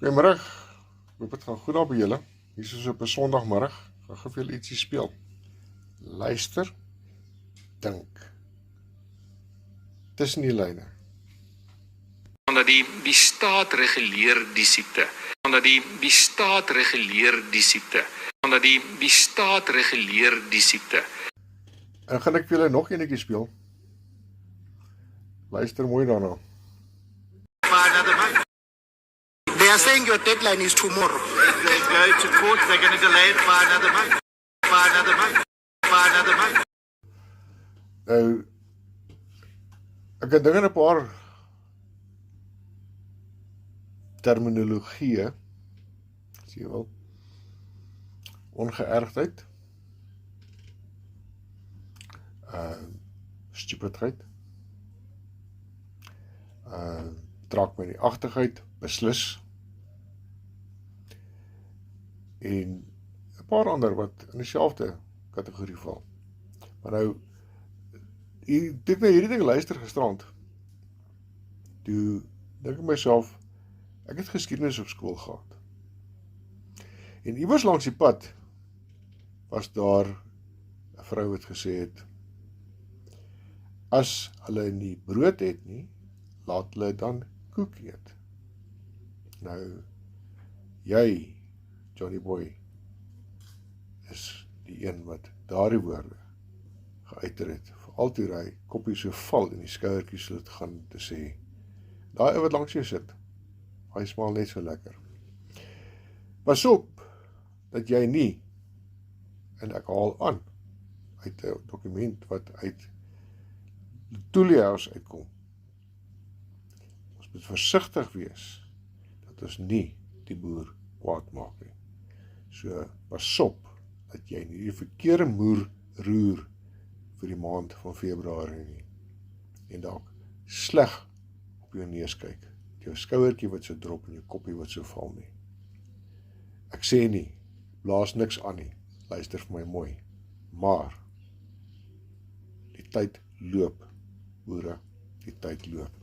Goeiemôre, hoop het gaan goed daar by julle. Hier is op 'n Sondagmiddag, gaan gou vir julle ietsie speel. Luister, dink. Tussen die lyne. Omdat die staat reguleer die siekte. Omdat die staat reguleer die siekte. Omdat die staat reguleer die siekte. En gaan ek vir julle nog enetjie speel. Luister mooi daarna. They are saying your deadline is tomorrow. They go to court, they're going to delay it by another month. By another month. By another month. Nou, ek het dinge 'n paar terminologieë, as jy wil, ongeërgdheid, stupidheid, draak my in die agtigheid, beslis, en 'n paar ander wat in dieselfde kategorie val. Maar nou, toe ek na hierdie ding luister gisterand, toe dink ek myself, ek het geskiedenis op skool gehad. En iewers langs die pad was daar 'n vrou wat gesê het, as hulle nie brood het nie, laat hulle dan koek eet. Nou, jy, Johnny Boy, is die een wat daardie woorde geuiter het, veral toe hy koppie so val en die skouertjies so het gaan te sê, daai ou wat langs jou sit, hy smaal net so lekker. Pas op, dat jy nie, en ek haal aan, uit 'n dokument wat uit Toeliaus uitkom, ons moet versigtig wees, dat ons nie die boer kwaad maak nie. So, pas op, dat jy nie die verkeerde moer roer vir die maand van Februarie nie. En dalk sleg op jou neus kyk, jou skouertjie wat so drop en jou koppie wat so val nie. Ek sê nie, blaas niks aan nie, luister vir my mooi, maar die tyd loop, boere, die tyd loop.